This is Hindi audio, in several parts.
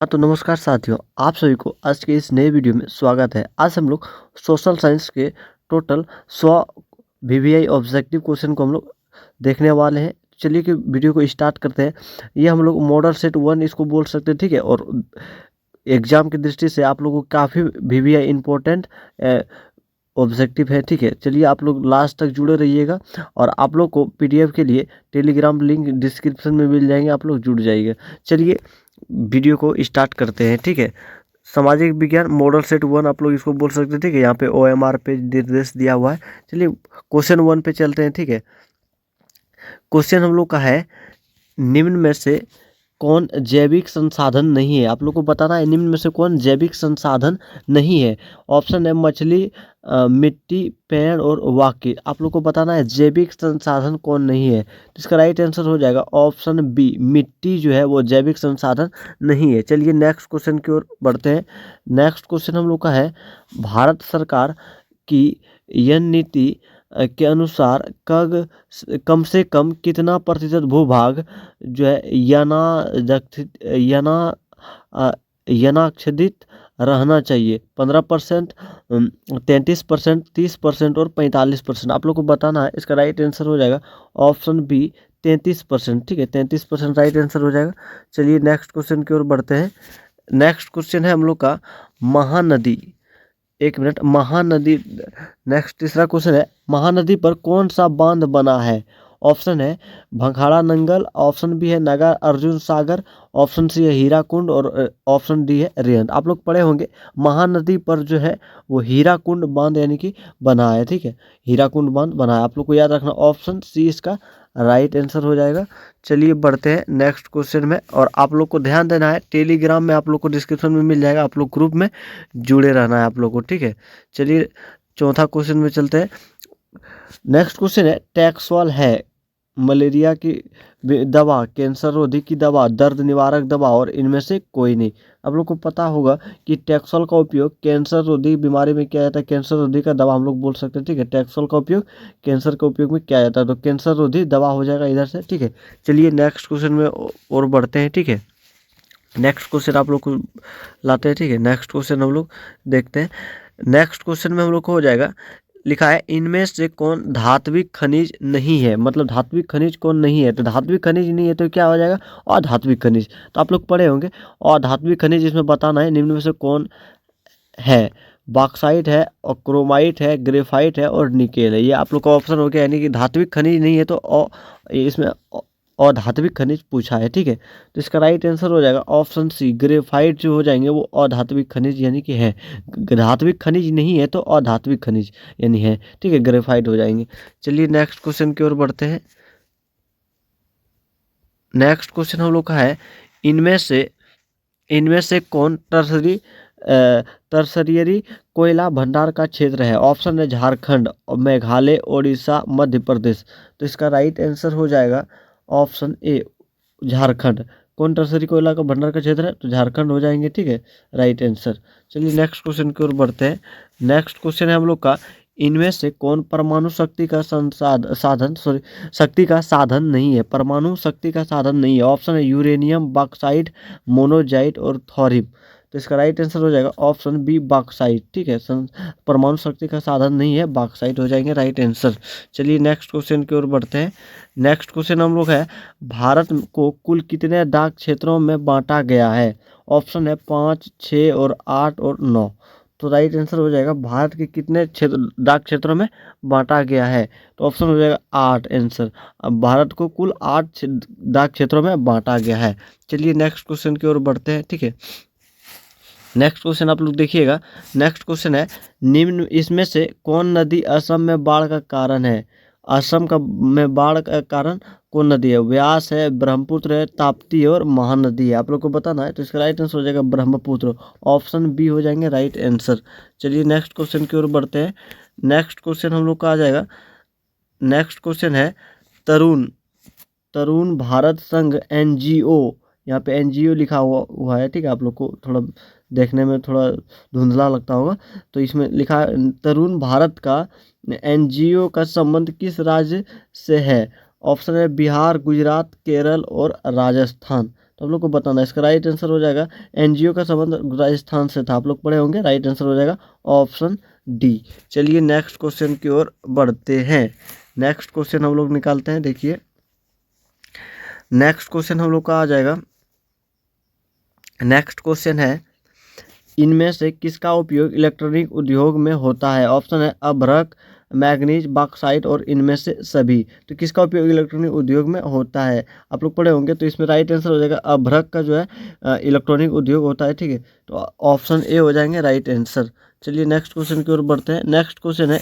हाँ तो नमस्कार साथियों, आप सभी को आज के इस नए वीडियो में स्वागत है। आज हम लोग सोशल साइंस के टोटल 100 वीवीआई ऑब्जेक्टिव क्वेश्चन को हम लोग देखने वाले हैं। चलिए कि वीडियो को स्टार्ट करते हैं। ये हम लोग मॉडल सेट 1 इसको बोल सकते हैं, ठीक है। और एग्जाम की दृष्टि से आप लोगों को काफ़ी वीवीआई इंपॉर्टेंट ऑब्जेक्टिव है, ठीक है। चलिए आप लोग लास्ट तक जुड़े रहिएगा और आप लोग को पीडीएफ के लिए टेलीग्राम लिंक डिस्क्रिप्शन में मिल जाएंगे, आप लोग जुड़ जाइएगा। चलिए वीडियो को स्टार्ट करते हैं, ठीक है। सामाजिक विज्ञान मॉडल सेट 1 आप लोग इसको बोल सकते हैं, ठीक है। यहाँ पे OMR पे निर्देश दिया हुआ है। चलिए क्वेश्चन 1 पे चलते हैं, ठीक है। क्वेश्चन हम लोग का है, निम्न में से कौन जैविक संसाधन नहीं है। आप लोग को बताना है निम्न में से कौन जैविक संसाधन नहीं है। ऑप्शन है मछली, मिट्टी, पेड़ और वाक्य। आप लोग को बताना है जैविक संसाधन कौन नहीं है। तो इसका राइट आंसर हो जाएगा ऑप्शन बी, मिट्टी जो है वो जैविक संसाधन नहीं है। चलिए नेक्स्ट क्वेश्चन की ओर बढ़ते हैं। नेक्स्ट क्वेश्चन हम लोग का है, भारत सरकार की यह नीति के अनुसार कम से कम कितना प्रतिशत भूभाग जो है यनाच्छादित रहना चाहिए। 15%, 33%, 30% और 45%। आप लोग को बताना है। इसका राइट आंसर हो जाएगा ऑप्शन बी, 33%, ठीक है। 33% राइट आंसर हो जाएगा। चलिए नेक्स्ट क्वेश्चन की ओर बढ़ते हैं। नेक्स्ट क्वेश्चन है हम लोग का, महानदी, एक मिनट, महानदी। नेक्स्ट तीसरा क्वेश्चन है, महानदी पर कौन सा बांध बना है। ऑप्शन है भंखाड़ा नंगल, ऑप्शन बी है नागा अर्जुन सागर, ऑप्शन सी है हीराकुंड और ऑप्शन डी है रेहंद। आप लोग पढ़े होंगे महानदी पर जो है वो हीराकुंड बांध यानी कि बना है, ठीक है। हीराकुंड बांध बना है। आप लोग को याद रखना ऑप्शन सी इसका राइट आंसर हो जाएगा। चलिए बढ़ते हैं नेक्स्ट क्वेश्चन में। और आप लोग को ध्यान देना है, टेलीग्राम में आप लोग को डिस्क्रिप्शन में मिल जाएगा, आप लोग ग्रुप में जुड़े रहना है आप लोग को, ठीक है। चलिए चौथा क्वेश्चन में चलते हैं। नेक्स्ट क्वेश्चन है, टैक्सोल है मलेरिया की दवा, कैंसर रोधी की दवा, दर्द निवारक दवा और इनमें से कोई नहीं। आप लोग को पता होगा कि टैक्सोल का उपयोग कैंसर रोधी बीमारी में किया जाता है। कैंसर रोधी का दवा हम लोग बोल सकते हैं, ठीक है। टैक्सोल का उपयोग कैंसर के उपयोग में किया जाता है, तो कैंसर रोधी दवा हो जाएगा इधर से, ठीक है। चलिए नेक्स्ट क्वेश्चन में और बढ़ते हैं, ठीक है। नेक्स्ट क्वेश्चन आप लोग को लाते हैं, ठीक है। नेक्स्ट क्वेश्चन हम लोग देखते हैं। नेक्स्ट क्वेश्चन में हम लोग को हो जाएगा, लिखा है इनमें से कौन धात्विक खनिज नहीं है। मतलब धात्विक खनिज कौन नहीं है। तो धात्विक खनिज नहीं है तो क्या हो जाएगा, अधात्विक खनिज। तो आप लोग पढ़े होंगे अधात्विक खनिज, इसमें बताना है निम्न में से कौन है। बॉक्साइट है और क्रोमाइट है, ग्रेफाइट है और निकेल है। ये आप लोग का ऑप्शन हो गया, यानी कि धात्विक खनिज नहीं है तो इसमें अधात्विक खनिज पूछा है, ठीक है। तो इसका राइट आंसर हो जाएगा ऑप्शन सी, ग्रेफाइट जो हो जाएंगे वो अधात्विक खनिज यानी कि है। धात्विक खनिज नहीं है तो अधात्विक खनिज यानी है, ठीक है। ग्रेफाइट हो जाएंगे। चलिए नेक्स्ट क्वेश्चन की ओर बढ़ते हैं। नेक्स्ट क्वेश्चन हम लोग का है, इनमें से कौन टर्सरियरी कोयला भंडार का क्षेत्र है। ऑप्शन है झारखंड, मेघालय, ओडिशा, मध्य प्रदेश। तो इसका राइट आंसर हो जाएगा ऑप्शन ए, झारखंड। कौन टर्सरी कोयला का भंडार का क्षेत्र है, तो झारखंड हो जाएंगे, ठीक है। Right answer. चलिए नेक्स्ट क्वेश्चन की ओर बढ़ते हैं। नेक्स्ट क्वेश्चन है हम लोग का, इनमें से कौन परमाणु शक्ति का शक्ति का साधन नहीं है। परमाणु शक्ति का साधन नहीं है। ऑप्शन है यूरेनियम, बॉक्साइट, मोनोजाइट और थोरियम। तो इसका राइट आंसर हो जाएगा ऑप्शन बी, बॉक्साइट, ठीक है। परमाणु शक्ति का साधन नहीं है, बॉक्साइट हो जाएंगे राइट आंसर। चलिए नेक्स्ट क्वेश्चन की ओर बढ़ते हैं। नेक्स्ट क्वेश्चन हम लोग है, भारत को कुल कितने डाक क्षेत्रों में बांटा गया है। ऑप्शन है 5, 6 और 8 और 9। तो राइट आंसर हो जाएगा भारत के कितने डाक क्षेत्रों में बांटा गया है। तो ऑप्शन हो जाएगा 8 आंसर। अब भारत को कुल 8 डाक क्षेत्रों में बांटा गया है। चलिए नेक्स्ट क्वेश्चन की ओर बढ़ते हैं, ठीक है। नेक्स्ट क्वेश्चन आप लोग देखिएगा। नेक्स्ट क्वेश्चन है, निम्न इसमें से कौन नदी असम में बाढ़ का कारण है। असम का में बाढ़ का कारण कौन नदी है। व्यास है, ब्रह्मपुत्र है, ताप्ती और महानदी है। आप लोग को बताना है। तो इसका राइट आंसर हो जाएगा ब्रह्मपुत्र। ऑप्शन बी हो जाएंगे राइट आंसर। चलिए नेक्स्ट क्वेश्चन की ओर बढ़ते हैं। नेक्स्ट क्वेश्चन हम लोग का आ जाएगा, नेक्स्ट क्वेश्चन है, तरुण भारत संघ NGO, यहाँ पे NGO लिखा हुआ है, ठीक है। आप लोग को थोड़ा देखने में थोड़ा धुंधला लगता होगा। तो इसमें लिखा है तरुण भारत का NGO का संबंध किस राज्य से है। ऑप्शन है बिहार, गुजरात, केरल और राजस्थान। तो आप लोग को बताना है। इसका राइट आंसर हो जाएगा एनजीओ का संबंध राजस्थान से था, आप लोग पढ़े होंगे। राइट आंसर हो जाएगा ऑप्शन डी। चलिए नेक्स्ट क्वेश्चन की ओर बढ़ते हैं। नेक्स्ट क्वेश्चन हम लोग निकालते हैं। देखिए नेक्स्ट क्वेश्चन हम लोग का आ जाएगा। नेक्स्ट क्वेश्चन है इनमें से किसका उपयोग इलेक्ट्रॉनिक उद्योग में होता है। ऑप्शन है अभ्रक, मैग्नीज, बॉक्साइट और इनमें से सभी। तो किसका उपयोग इलेक्ट्रॉनिक उद्योग में होता है, आप लोग पढ़े होंगे। तो इसमें राइट आंसर हो जाएगा अभ्रक का जो है इलेक्ट्रॉनिक उद्योग होता है, ठीक है। तो ऑप्शन ए हो जाएंगे राइट आंसर। चलिए नेक्स्ट क्वेश्चन की ओर बढ़ते हैं। नेक्स्ट क्वेश्चन है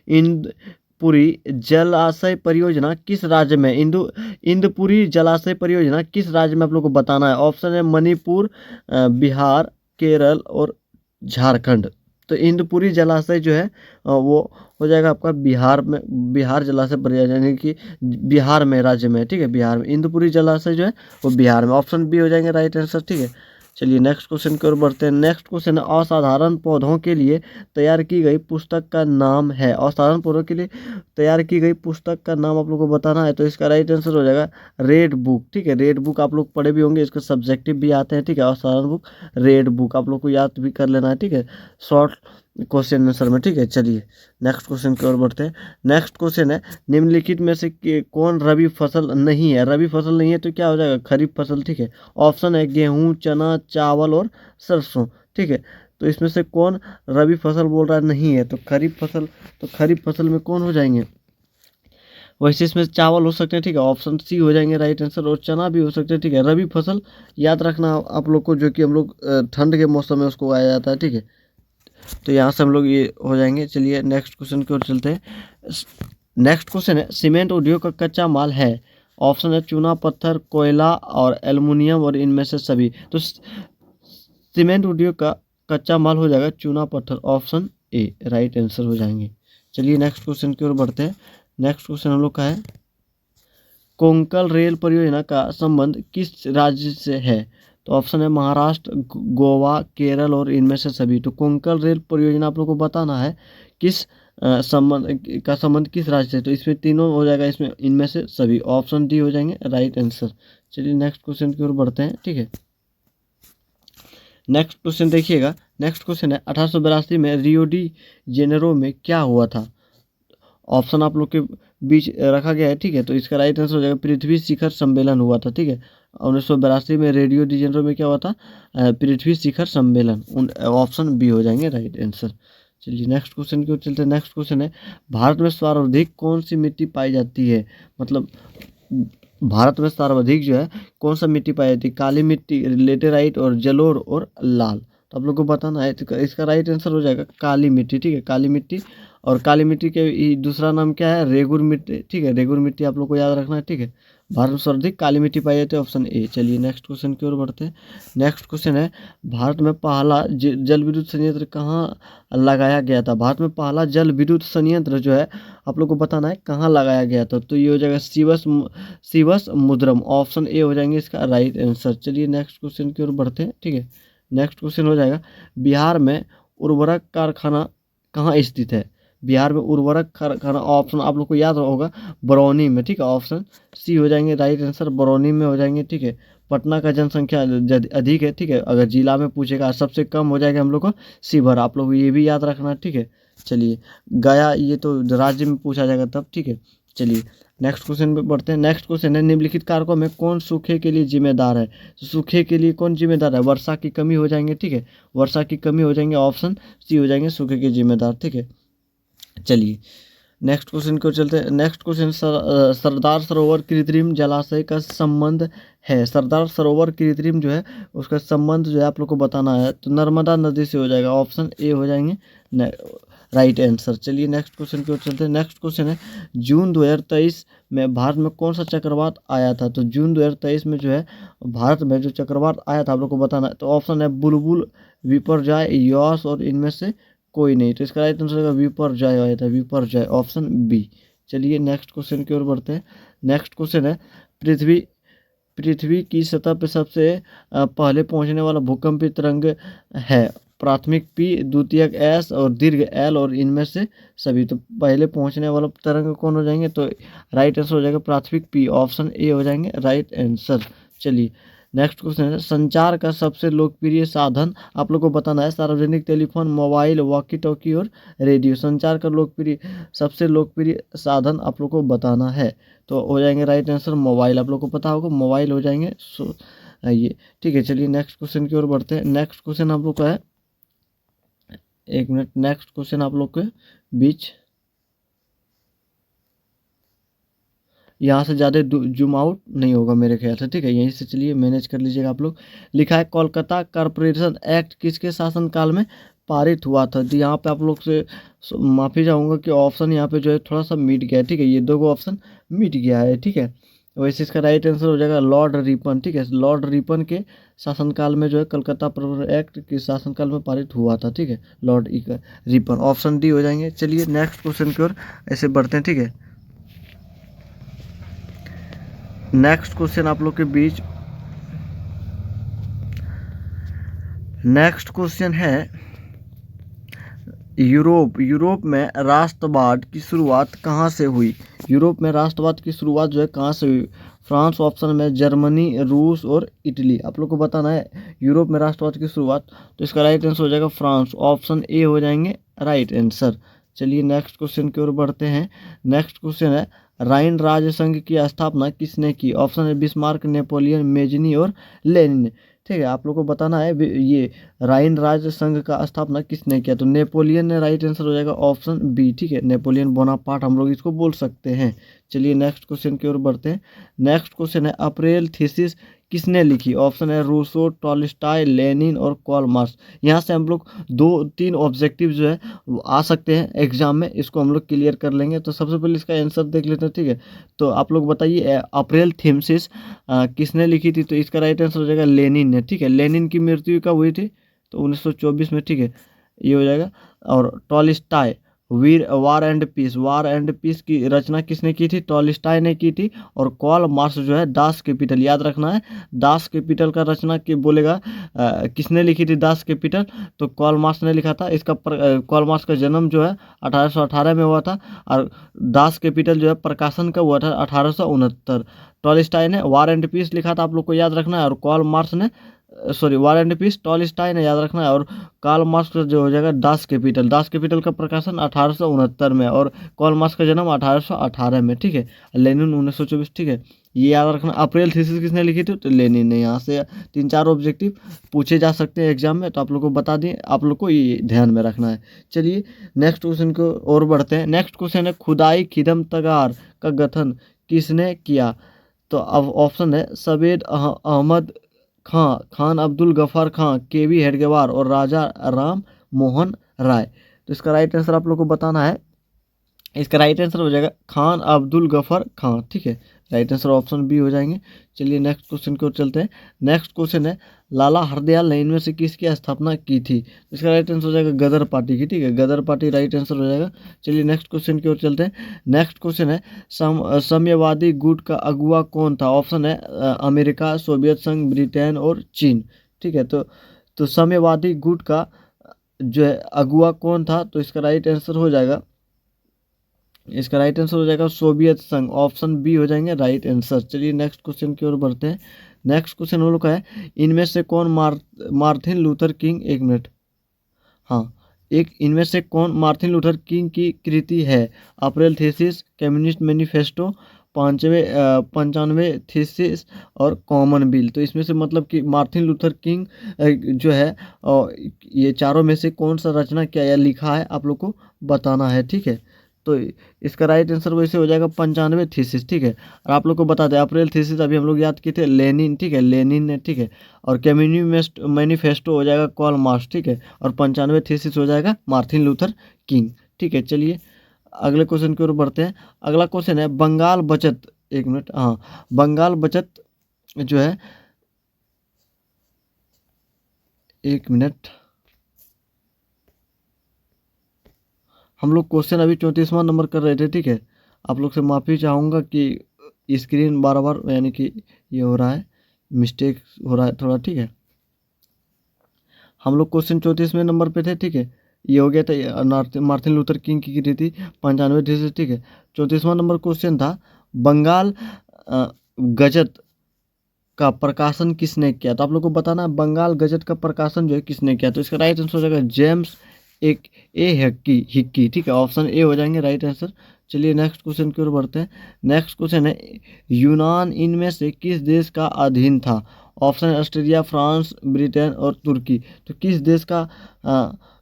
इंदपुरी जलाशय परियोजना किस राज्य में। इंदपुरी जलाशय परियोजना किस राज्य में, आप लोग को बताना है। ऑप्शन है मणिपुर, बिहार, केरल और झारखंड। तो इंदपुरी जलाशय जो है वो हो जाएगा आपका बिहार में। बिहार जलाशय परियोजना यानी कि बिहार में, राज्य में, ठीक है, बिहार में। इंदपुरी जलाशय जो है वो बिहार में। ऑप्शन बी हो जाएंगे राइट आंसर, ठीक है। चलिए नेक्स्ट क्वेश्चन की ओर बढ़ते हैं। नेक्स्ट क्वेश्चन है असाधारण पौधों के लिए तैयार की गई पुस्तक का नाम है। असाधारण पौधों के लिए तैयार की गई पुस्तक का नाम आप लोग को बताना है। तो इसका राइट आंसर हो जाएगा रेड बुक, ठीक है। रेड बुक आप लोग पढ़े भी होंगे, इसके सब्जेक्टिव भी आते हैं, ठीक है। असाधारण बुक, रेड बुक आप लोग को याद भी कर लेना है, ठीक है, शॉर्ट क्वेश्चन आंसर में, ठीक है। चलिए नेक्स्ट क्वेश्चन की ओर बढ़ते हैं। नेक्स्ट क्वेश्चन है निम्नलिखित में से कौन रबी फसल नहीं है। रबी फसल नहीं है तो क्या हो जाएगा खरीफ फसल, ठीक है। ऑप्शन है गेहूं, चना, चावल और सरसों, ठीक है। तो इसमें से कौन रबी फसल बोल रहा है नहीं है, तो खरीफ फसल। तो खरीफ फसल में कौन हो जाएंगे, वैसे इसमें चावल हो सकते हैं, ठीक है। ऑप्शन सी हो जाएंगे राइट आंसर, और चना भी हो सकते हैं, ठीक है। रबी फसल याद रखना आप लोग को, जो कि हम लोग ठंड के मौसम में उसको उगाया जाता है, ठीक है। तो यहाँ से हम लोग ये हो जाएंगे। चलिए नेक्स्ट क्वेश्चन की ओर चलते हैं। नेक्स्ट क्वेश्चन है सीमेंट उद्योग का कच्चा माल है। ऑप्शन है चूना पत्थर, कोयला और एल्युमिनियम और इनमें से सभी। तो सीमेंट उद्योग का कच्चा माल हो जाएगा चूना पत्थर। ऑप्शन ए राइट आंसर हो जाएंगे। चलिए नेक्स्ट क्वेश्चन की ओर बढ़ते हैं। नेक्स्ट क्वेश्चन हम लोग का है कोंकण रेल परियोजना का संबंध किस राज्य से है। तो ऑप्शन है महाराष्ट्र, गोवा, केरल और इनमें से सभी। तो कोंकण रेल परियोजना आप लोग को बताना है किस संबंध किस राज्य से। तो इसमें तीनों हो जाएगा, इसमें इनमें से सभी। ऑप्शन डी हो जाएंगे राइट आंसर। चलिए नेक्स्ट क्वेश्चन की ओर बढ़ते हैं, ठीक है। नेक्स्ट क्वेश्चन देखिएगा। नेक्स्ट क्वेश्चन है 1882 में रियो डी जेनेरो में क्या हुआ था। ऑप्शन आप लोग के बीच रखा गया है, ठीक है। तो इसका राइट आंसर हो जाएगा पृथ्वी शिखर सम्मेलन हुआ था, ठीक है। 1982 में रेडियो डी जेनेरो में क्या हुआ था, पृथ्वी शिखर सम्मेलन। ऑप्शन बी हो जाएंगे राइट आंसर। चलिए नेक्स्ट क्वेश्चन की ओर चलते हैं। नेक्स्ट क्वेश्चन है भारत में सर्वाधिक कौन सी मिट्टी पाई जाती है। मतलब भारत में सर्वाधिक जो है कौन सा मिट्टी पाई जाती है, काली मिट्टी, लेटेराइट और जलोढ़ और लाल। तो आप लोग को बताना है। तो इसका राइट आंसर हो जाएगा काली मिट्टी, ठीक है, काली मिट्टी। और काली मिट्टी के दूसरा नाम क्या है, रेगुर मिट्टी, ठीक है। रेगुर मिट्टी आप लोग को याद रखना है, ठीक है। भारत में सर्वाधिक काली मिट्टी पाई जाती है, ऑप्शन ए। चलिए नेक्स्ट क्वेश्चन की ओर बढ़ते हैं। नेक्स्ट क्वेश्चन है भारत में पहला जल विद्युत संयंत्र कहाँ लगाया गया था। भारत में पहला जल विद्युत संयंत्र जो है आप लोग को बताना है कहाँ लगाया गया था। तो ये हो जाएगा शिवस मुद्रम। ऑप्शन ए हो जाएंगे इसका राइट आंसर। चलिए नेक्स्ट क्वेश्चन की ओर बढ़ते हैं, ठीक है। नेक्स्ट क्वेश्चन हो जाएगा बिहार में उर्वरक कारखाना कहाँ स्थित है। बिहार में उर्वरक कारखाना, ऑप्शन आप लोग को याद होगा बरौनी में, ठीक है। ऑप्शन सी हो जाएंगे राइट आंसर, बरौनी में हो जाएंगे, ठीक है। पटना का जनसंख्या अधिक है, ठीक है। अगर जिला में पूछेगा सबसे कम हो जाएगा हम लोग को शिवहर। आप लोग ये भी याद रखना, ठीक है। चलिए गया, ये तो राज्य में पूछा जाएगा तब, ठीक है। चलिए नेक्स्ट क्वेश्चन पे बढ़ते हैं। नेक्स्ट क्वेश्चन है निम्नलिखित कारकों में कौन सूखे के लिए जिम्मेदार है। तो सूखे के लिए कौन जिम्मेदार है, वर्षा की कमी हो जाएंगे, ठीक है। वर्षा की कमी हो जाएंगे, ऑप्शन सी हो जाएंगे सूखे के जिम्मेदार, ठीक है। चलिए नेक्स्ट क्वेश्चन को चलते हैं। नेक्स्ट क्वेश्चन सरदार सरोवर कृत्रिम जलाशय का संबंध है। सरदार सरोवर कृत्रिम जो है उसका संबंध जो है आप लोग को बताना है। तो नर्मदा नदी से हो जाएगा, ऑप्शन ए हो जाएंगे राइट आंसर। चलिए नेक्स्ट क्वेश्चन की ओर चलते हैं। नेक्स्ट क्वेश्चन है जून 2023 में भारत में कौन सा चक्रवात आया था। तो जून 2023 में जो है भारत में जो चक्रवात आया था आप लोग को बताना है। तो ऑप्शन है बुलबुल, विपर्जय, यॉस और इनमें से कोई नहीं। तो इसका राइट आंसर विपर्जय आया था, विपर्जय, ऑप्शन बी। चलिए नेक्स्ट क्वेश्चन की ओर बढ़ते हैं। नेक्स्ट क्वेश्चन है पृथ्वी की सतह पर सबसे पहले पहुंचने वाला भूकंपीय तरंग है। प्राथमिक पी, द्वितीयक एस और दीर्घ एल और इनमें से सभी। तो पहले पहुंचने वाला तरंग कौन हो जाएंगे, तो राइट आंसर हो जाएगा प्राथमिक पी, ऑप्शन ए हो जाएंगे राइट आंसर। चलिए नेक्स्ट क्वेश्चन है, संचार का सबसे लोकप्रिय साधन आप लोग को बताना है, सार्वजनिक टेलीफोन, मोबाइल, वॉकी टॉकी और रेडियो। संचार का सबसे लोकप्रिय साधन आप लोग को बताना है, तो हो जाएंगे राइट आंसर मोबाइल। आप लोग को पता होगा मोबाइल हो जाएंगे। ये ठीक है। चलिए नेक्स्ट क्वेश्चन की ओर बढ़ते हैं। नेक्स्ट क्वेश्चन आप लोग का है, एक मिनट, नेक्स्ट क्वेश्चन आप लोग के बीच यहाँ से ज़्यादा जूम आउट नहीं होगा मेरे ख्याल से, ठीक है, यहीं से चलिए मैनेज कर लीजिएगा आप लोग। लिखा है कोलकाता कॉरपोरेशन एक्ट किसके शासनकाल में पारित हुआ था। तो यहाँ पे आप लोग से माफ़ी चाहूँगा कि ऑप्शन यहाँ पे जो है थोड़ा सा मिट गया है, ठीक है, ये दो ऑप्शन मिट गया है, ठीक है। वैसे इसका राइट आंसर हो जाएगा लॉर्ड रिपन, ठीक है, लॉर्ड रिपन के शासनकाल में जो है कलकत्ता एक्ट के शासनकाल में पारित हुआ था, ठीक है, लॉर्ड रिपन, ऑप्शन डी हो जाएंगे। चलिए नेक्स्ट क्वेश्चन की ओर ऐसे बढ़ते हैं, ठीक है। नेक्स्ट क्वेश्चन आप लोग के बीच, नेक्स्ट क्वेश्चन है, यूरोप में राष्ट्रवाद की शुरुआत कहाँ से हुई। यूरोप में राष्ट्रवाद की शुरुआत जो है कहाँ से हुई। फ्रांस ऑप्शन में, जर्मनी, रूस और इटली। आप लोग को बताना है यूरोप में राष्ट्रवाद की शुरुआत, तो इसका राइट आंसर हो जाएगा फ्रांस, ऑप्शन ए हो जाएंगे राइट आंसर। चलिए नेक्स्ट क्वेश्चन की ओर बढ़ते हैं। नेक्स्ट क्वेश्चन है, राइन राज्य संघ की स्थापना किसने की। ऑप्शन है बिस्मार्क, नेपोलियन, मेजनी और लेनिन। ठीक है, आप लोग को बताना है ये राइन राज्य संघ का स्थापना किसने किया, तो नेपोलियन ने राइट आंसर हो जाएगा ऑप्शन बी, ठीक है, नेपोलियन बोनापार्ट हम लोग इसको बोल सकते हैं। चलिए नेक्स्ट क्वेश्चन की ओर बढ़ते हैं। नेक्स्ट क्वेश्चन है, अप्रैल थीसिस किसने लिखी। ऑप्शन है रूसो, टॉलस्टॉय, लेनिन और कार्ल मार्क्स। यहाँ से हम लोग 2-3 ऑब्जेक्टिव जो है आ सकते हैं एग्जाम में, इसको हम लोग क्लियर कर लेंगे। तो सबसे पहले इसका आंसर देख लेते हैं, ठीक है। तो आप लोग बताइए अप्रैल थीसिस किसने लिखी थी, तो इसका राइट आंसर हो जाएगा लेनिन ने, ठीक है। लेनिन की मृत्यु कब हुई थी, तो 1924 में, ठीक है, ये हो जाएगा। और टॉलस्टॉय वार एंड पीस की रचना किसने की थी, टॉलस्टॉय ने की थी। और कार्ल मार्क्स जो है दास कैपिटल, याद रखना है, दास कैपिटल का रचना के बोलेगा किसने लिखी थी दास कैपिटल, तो कार्ल मार्क्स ने लिखा था। इसका कार्ल मार्क्स का जन्म जो है 1818 में हुआ था, और दास कैपिटल जो है प्रकाशन का हुआ था 1869। टॉलस्टॉय ने वार एंड पीस लिखा था, आप लोग को याद रखना है, और कार्ल मार्क्स ने वार एंड पीस टॉलस्टॉय ने याद रखना है, और कार्ल मार्क्स जो हो जाएगा दास कैपिटल का प्रकाशन 1869 में, और कार्ल मार्क्स का जन्म 1818 में, ठीक है। लेनिन 1924, ठीक है, ये याद रखना। अप्रैल थीसिस किसने लिखी थी, तो लेनिन ने। यहाँ से 3-4 ऑब्जेक्टिव पूछे जा सकते हैं एग्जाम में, तो आप लोग को बता दें, आप लोग को ये ध्यान में रखना है। चलिए नेक्स्ट क्वेश्चन को और बढ़ते हैं। नेक्स्ट क्वेश्चन है, खुदाई खिदम तगार का गठन किसने किया, तो अब ऑप्शन है सवेद अहमद खान अब्दुल गफार खां, केवी हेडगेवार और राजा राम मोहन राय। तो इसका राइट आंसर आप लोग को बताना है, इसका राइट आंसर हो जाएगा खान अब्दुल गफर खां, ठीक है, राइट आंसर ऑप्शन बी हो जाएंगे। चलिए नेक्स्ट क्वेश्चन की ओर चलते हैं। नेक्स्ट क्वेश्चन है, लाला हरदयाल ने इनमें से किसकी स्थापना की थी, इसका राइट आंसर हो जाएगा गदर पार्टी की, ठीक है, गदर पार्टी राइट आंसर हो जाएगा। चलिए नेक्स्ट क्वेश्चन की ओर चलते हैं। नेक्स्ट क्वेश्चन है, साम्यवादी गुट का अगुवा कौन था। ऑप्शन है अमेरिका, सोवियत संघ, ब्रिटेन और चीन, ठीक है। तो साम्यवादी गुट का जो है अगुवा कौन था, तो इसका राइट आंसर हो जाएगा, इसका राइट आंसर हो जाएगा सोवियत संघ, ऑप्शन बी हो जाएंगे राइट आंसर। चलिए नेक्स्ट क्वेश्चन की ओर बढ़ते हैं। नेक्स्ट क्वेश्चन हम लोग का है, इनमें से कौन मार्टिन लूथर किंग, एक मिनट, हाँ, इनमें से कौन मार्टिन लूथर किंग की कृति है। April thesis, communist manifesto, 95 thesis और कॉमनवेल्थ। तो इसमें से मतलब कि मार्टिन लूथर किंग जो है ये चारों में से कौन सा रचना क्या या लिखा है, आप लोग को बताना है, ठीक है। तो इसका राइट आंसर वैसे हो जाएगा 95 थीसिस, ठीक है। और आप लोग को बता दें अप्रैल थीसिस अभी हम लोग याद किए थे लेनिन, ठीक है, लेनिन ने, ठीक है। और कम्युनिस्ट मैनिफेस्टो हो जाएगा कार्ल मार्क्स, ठीक है। और 95 थीसिस हो जाएगा मार्टिन लूथर किंग, ठीक है। चलिए अगले क्वेश्चन की ओर बढ़ते हैं। अगला क्वेश्चन है, बंगाल बचत, एक मिनट, हाँ, बंगाल बचत जो है, एक मिनट, हम लोग क्वेश्चन अभी 34वां नंबर कर रहे थे, ठीक है। आप लोग से माफ़ी चाहूँगा कि स्क्रीन बार बार यानी कि ये हो रहा है, मिस्टेक हो रहा है थोड़ा, ठीक है। हम लोग क्वेश्चन 34वें नंबर पे थे, ठीक है। ये हो गया था, मार्टिन लूथर किंग की कृति 95 थीसिस, ठीक है। 34वां नंबर क्वेश्चन था, बंगाल गजट का प्रकाशन किसने किया? तो आप लोग को बताना है बंगाल गजट का प्रकाशन जो है किसने किया। तो इसका राइट आंसर हो जाएगा जेम्स एक ए हिक्की, ठीक है। ऑप्शन ए हो जाएंगे राइट आंसर। चलिए नेक्स्ट क्वेश्चन की ओर बढ़ते हैं। नेक्स्ट क्वेश्चन है, यूनान इनमें से किस देश का अधीन था? ऑप्शन है ऑस्ट्रेलिया, फ्रांस, ब्रिटेन और तुर्की। तो किस देश का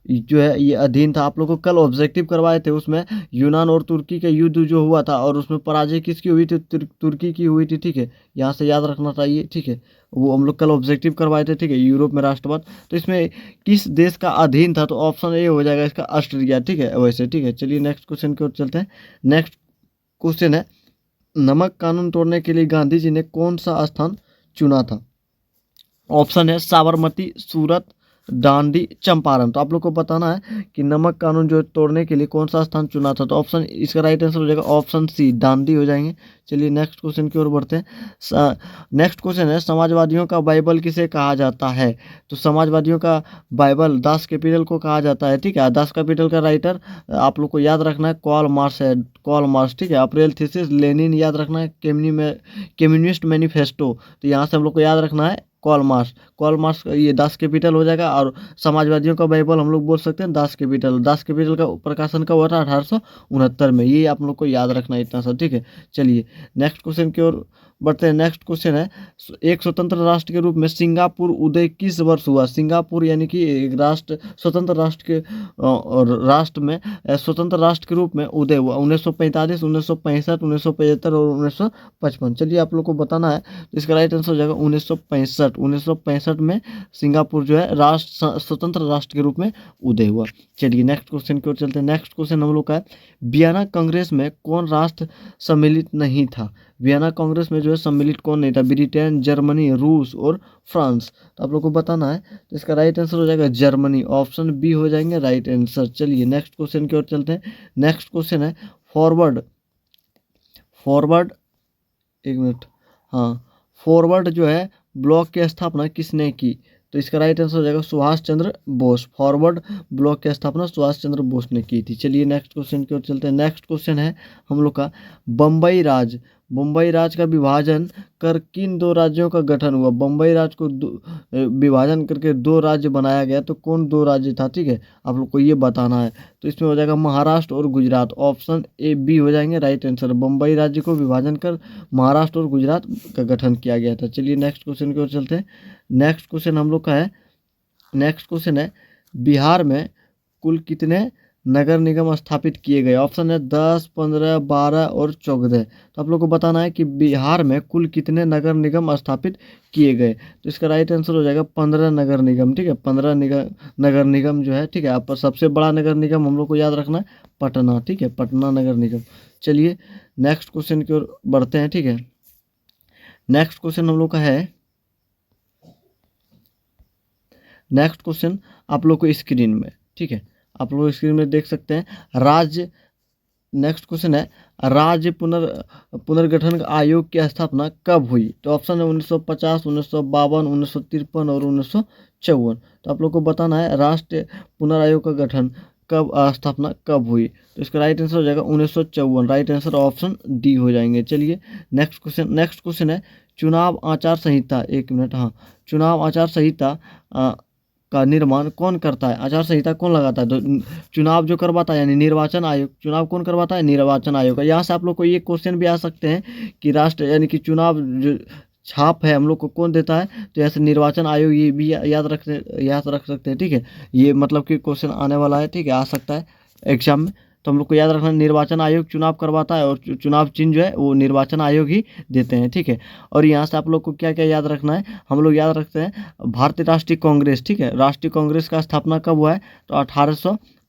जो है ये अधीन था? आप लोग को कल ऑब्जेक्टिव करवाए थे, उसमें यूनान और तुर्की का युद्ध जो हुआ था और उसमें पराजय किसकी हुई थी? तुर्की की हुई थी, ठीक है। यहाँ से याद रखना चाहिए, ठीक है। वो हम लोग कल ऑब्जेक्टिव करवाए थे, ठीक है, यूरोप में राष्ट्रवाद। तो इसमें किस देश का अधीन था? तो ऑप्शन ए हो जाएगा इसका ऑस्ट्रेलिया, ठीक है, वैसे, ठीक है। चलिए नेक्स्ट क्वेश्चन की ओर चलते हैं। नेक्स्ट क्वेश्चन है, नमक कानून तोड़ने के लिए गांधी जी ने कौन सा स्थान चुना था? ऑप्शन है साबरमती, सूरत, डांडी, चंपारण। तो आप लोग को बताना है कि नमक कानून जो तोड़ने के लिए कौन सा स्थान चुना था। तो ऑप्शन, इसका राइट आंसर हो जाएगा ऑप्शन सी, डांडी हो जाएंगे। चलिए नेक्स्ट क्वेश्चन की ओर बढ़ते हैं। नेक्स्ट क्वेश्चन है, समाजवादियों का बाइबल किसे कहा जाता है? तो समाजवादियों का बाइबल दास कैपिटल को कहा जाता है, ठीक है। दास कैपिटल का राइटर आप लोग को याद रखना है कार्ल मार्क्स है, कार्ल मार्क्स, ठीक है। अप्रैल थीसिस, लेनिन याद रखना है, कम्युनिस्ट मैनिफेस्टो। तो यहाँ से हम लोग को याद रखना है कॉल मार्क्स ये दास कैपिटल हो जाएगा। और समाजवादियों का बाइबल हम लोग बोल सकते हैं दास कैपिटल का प्रकाशन का हुआ था 1869 में। ये आप लोग को याद रखना है इतना सा, ठीक है। चलिए नेक्स्ट क्वेश्चन की ओर बढ़ते हैं। नेक्स्ट क्वेश्चन है, एक स्वतंत्र राष्ट्र के रूप में सिंगापुर उदय किस वर्ष हुआ? सिंगापुर यानी कि एक राष्ट्र, स्वतंत्र राष्ट्र के राष्ट्र में स्वतंत्र राष्ट्र के रूप में उदय हुआ 1945, 1965, 1975 और 1955। चलिए आप लोग को बताना है, तो इसका राइट आंसर हो जाएगा 1965। 1965 में सिंगापुर जो है राष्ट्र, स्वतंत्र राष्ट्र के रूप में उदय हुआ। चलिए नेक्स्ट क्वेश्चन की ओर चलते हैं। नेक्स्ट क्वेश्चन हम लोग का है, वियना कांग्रेस में कौन राष्ट्र सम्मिलित नहीं था? वियना कांग्रेस में जो है सम्मिलित कौन नहीं था? ब्रिटेन, जर्मनी, रूस और फ्रांस। तो आप लोग को बताना है, तो इसका राइट आंसर हो जाएगा जर्मनी। ऑप्शन बी हो जाएंगे राइट आंसर। चलिए नेक्स्ट क्वेश्चन की ओर चलते हैं। नेक्स्ट क्वेश्चन है, फॉरवर्ड एक मिनट, हाँ, फॉरवर्ड जो है ब्लॉक की स्थापना किसने की? तो इसका राइट आंसर हो जाएगा सुभाष चंद्र बोस। फॉरवर्ड ब्लॉक की स्थापना सुभाष चंद्र बोस ने की थी। चलिए नेक्स्ट क्वेश्चन की ओर चलते हैं। नेक्स्ट क्वेश्चन है हम लोग का, बम्बई राज का विभाजन कर किन दो राज्यों का गठन हुआ? बम्बई राज को विभाजन करके दो राज्य बनाया गया, तो कौन दो राज्य था, ठीक है, आप लोग को ये बताना है। तो इसमें हो जाएगा महाराष्ट्र और गुजरात। ऑप्शन ए बी हो जाएंगे राइट आंसर। बम्बई राज्य को विभाजन कर महाराष्ट्र और गुजरात का गठन किया गया था। चलिए नेक्स्ट क्वेश्चन की ओर चलते हैं। नेक्स्ट क्वेश्चन हम लोग का है, नेक्स्ट क्वेश्चन है, बिहार में कुल कितने नगर निगम स्थापित किए गए? ऑप्शन है 10, 15, 12 और 14। तो आप लोग को बताना है कि बिहार में कुल कितने नगर निगम स्थापित किए गए। तो इसका राइट आंसर हो जाएगा 15 नगर निगम, ठीक है। 15 नगर निगम जो है, ठीक है। आप सबसे बड़ा नगर निगम हम लोग को याद रखना है पटना, ठीक है, पटना नगर निगम। चलिए नेक्स्ट क्वेश्चन की ओर बढ़ते हैं, ठीक है। नेक्स्ट क्वेश्चन हम लोग का है, नेक्स्ट क्वेश्चन आप लोग को स्क्रीन में, ठीक है, आप लोग स्क्रीन में देख सकते हैं। राज्य, नेक्स्ट क्वेश्चन है, राज्य पुनर्गठन आयोग की स्थापना कब हुई? तो ऑप्शन है 1950, 1952, 1953 और 1954। तो आप लोग को बताना है राष्ट्रीय पुनरायोग का गठन कब, स्थापना कब हुई? तो इसका राइट आंसर हो जाएगा 1954। राइट आंसर ऑप्शन डी हो जाएंगे। चलिए नेक्स्ट क्वेश्चन है, चुनाव आचार संहिता, एक मिनट, हाँ, चुनाव आचार संहिता का निर्माण कौन करता है? आचार संहिता कौन लगाता है? तो चुनाव जो करवाता है यानी निर्वाचन आयोग। चुनाव कौन करवाता है? निर्वाचन आयोग का। यहाँ से आप लोग को ये क्वेश्चन भी आ सकते हैं कि राष्ट्र यानी कि चुनाव जो छाप है हम लोग को कौन देता है? तो ऐसे निर्वाचन आयोग, ये भी याद रख सकते हैं, ठीक है। ये मतलब कि क्वेश्चन आने वाला है, ठीक है, आ सकता है एग्जाम में। तो हम लोग को याद रखना, निर्वाचन आयोग चुनाव करवाता है और चुनाव चिन्ह जो है वो निर्वाचन आयोग ही देते हैं, ठीक है। और यहाँ से आप लोग को क्या क्या याद रखना है? हम लोग याद रखते हैं भारतीय राष्ट्रीय कांग्रेस, ठीक है। राष्ट्रीय कांग्रेस का स्थापना कब हुआ है? तो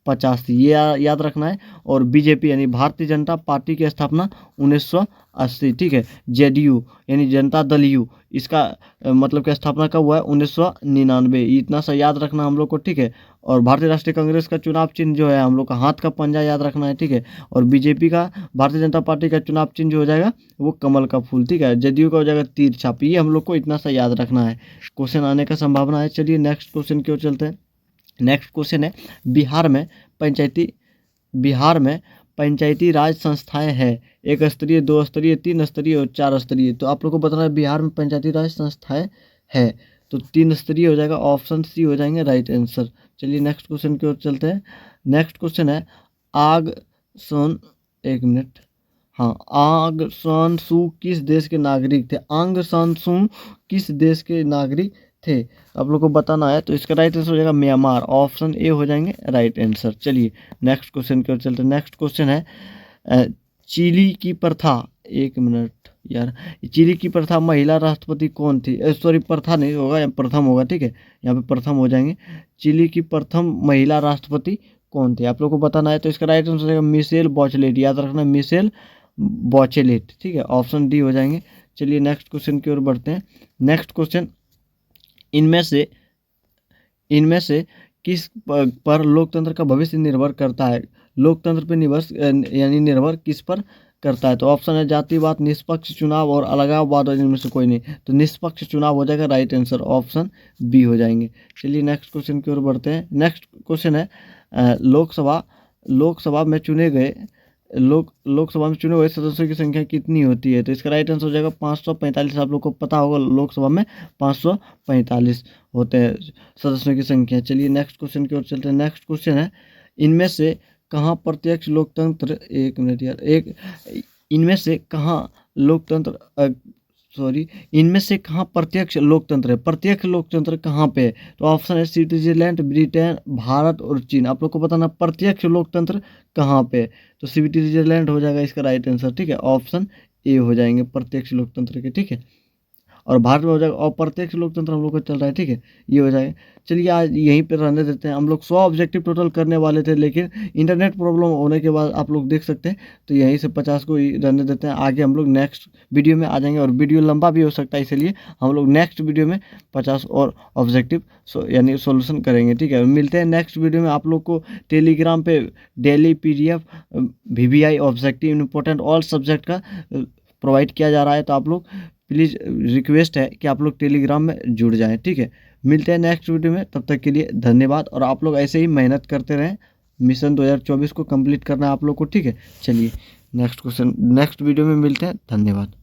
1985 ये याद रखना है। और बीजेपी यानी भारतीय जनता पार्टी की स्थापना 1980, ठीक है। जेडीयू यानी जनता दल यू, इसका मतलब क्या स्थापना कब हुआ है? 1999, इतना सा याद रखना हम लोग को, ठीक है। और भारतीय राष्ट्रीय कांग्रेस का चुनाव चिन्ह जो है हम लोग का हाथ का पंजा याद रखना है, ठीक है। और बीजेपी का, भारतीय जनता पार्टी का चुनाव चिन्ह जो हो जाएगा वो कमल का फूल, ठीक है। जेडीयू का हो जाएगा तीर छाप। ये हम लोग को इतना सा याद रखना है, क्वेश्चन आने का संभावना है। चलिए नेक्स्ट क्वेश्चन की ओर चलते हैं। नेक्स्ट क्वेश्चन है, बिहार में पंचायती राज संस्थाएं हैं, 1 स्तरीय, 2 स्तरीय, 3 स्तरीय और 4 स्तरीय। तो आप लोग को बताना है बिहार में पंचायती राज संस्थाएं है, तो 3 स्तरीय हो जाएगा, ऑप्शन सी हो जाएंगे राइट आंसर। चलिए नेक्स्ट क्वेश्चन की ओर चलते हैं। नेक्स्ट क्वेश्चन है, आग सन, एक मिनट, हाँ, आंग सान सू किस देश के नागरिक थे? आंग सान सू किस देश के नागरिक थे? आप लोग को बताना है। तो इसका राइट आंसर हो जाएगा म्यांमार, ऑप्शन ए हो जाएंगे राइट आंसर। चलिए नेक्स्ट क्वेश्चन की ओर चलते हैं। नेक्स्ट क्वेश्चन है, चिली की प्रथा, एक मिनट यार, चिली की प्रथा महिला राष्ट्रपति कौन थी? सॉरी, प्रथा नहीं होगा, यहाँ प्रथम होगा, ठीक है। यहाँ पे प्रथम हो जाएंगे। चिली की प्रथम महिला राष्ट्रपति कौन थी? आप लोग को बताना है। तो इसका राइट आंसर हो जाएगा मिशेल बॉचलेट, याद रखना मिशेल बॉचलेट, ठीक है, ऑप्शन डी हो जाएंगे। चलिए नेक्स्ट क्वेश्चन की ओर बढ़ते हैं। नेक्स्ट क्वेश्चन, इनमें से किस पर लोकतंत्र का भविष्य निर्भर करता है? लोकतंत्र पर निर्भर किस पर करता है? तो ऑप्शन है जातिवाद, निष्पक्ष चुनाव और अलगाववाद, और इनमें से कोई नहीं। तो निष्पक्ष चुनाव हो जाएगा राइट आंसर, ऑप्शन बी हो जाएंगे। चलिए नेक्स्ट क्वेश्चन की ओर बढ़ते हैं। नेक्स्ट क्वेश्चन है, लोकसभा में चुने हुए सदस्यों की संख्या कितनी होती है? तो इसका राइट आंसर हो जाएगा 545। आप लोग को पता होगा लोकसभा में 545 होते हैं सदस्यों की संख्या। चलिए नेक्स्ट क्वेश्चन की ओर चलते हैं। नेक्स्ट क्वेश्चन है, इनमें से कहाँ प्रत्यक्ष लोकतंत्र, एक मिनट यार, इनमें से कहाँ लोकतंत्र इनमें से कहाँ प्रत्यक्ष लोकतंत्र है? प्रत्यक्ष लोकतंत्र कहाँ पे है? तो ऑप्शन है स्विट्जरलैंड, ब्रिटेन, भारत और चीन। आप लोग को बताना प्रत्यक्ष लोकतंत्र कहाँ पे है। तो स्विट्जरलैंड हो जाएगा इसका राइट आंसर, ठीक है, ऑप्शन ए हो जाएंगे प्रत्यक्ष लोकतंत्र के, ठीक है। और भारत में हो जाएगा अप्रत्यक्ष लोकतंत्र हम लोग को चल रहा है, ठीक है, ये हो जाएगा। चलिए आज यहीं पर रहने देते हैं। हम लोग 100 ऑब्जेक्टिव टोटल करने वाले थे, लेकिन इंटरनेट प्रॉब्लम होने के बाद आप लोग देख सकते हैं, तो यहीं से 50 को ही रहने देते हैं। आगे हम लोग नेक्स्ट वीडियो में आ जाएंगे, और वीडियो लंबा भी हो सकता है, इसलिए हम लोग नेक्स्ट वीडियो में 50 और ऑब्जेक्टिव यानी सोल्यूशन करेंगे, ठीक है। मिलते हैं नेक्स्ट वीडियो में। आप लोग को टेलीग्राम पे daily PDF VBI objective important all subject का प्रोवाइड किया जा रहा है, तो आप लोग प्लीज़ रिक्वेस्ट है कि आप लोग टेलीग्राम में जुड़ जाएं, ठीक है। मिलते हैं नेक्स्ट वीडियो में, तब तक के लिए धन्यवाद। और आप लोग ऐसे ही मेहनत करते रहें, मिशन 2024 को कंप्लीट करना है आप लोग को, ठीक है। चलिए नेक्स्ट वीडियो में मिलते हैं, धन्यवाद।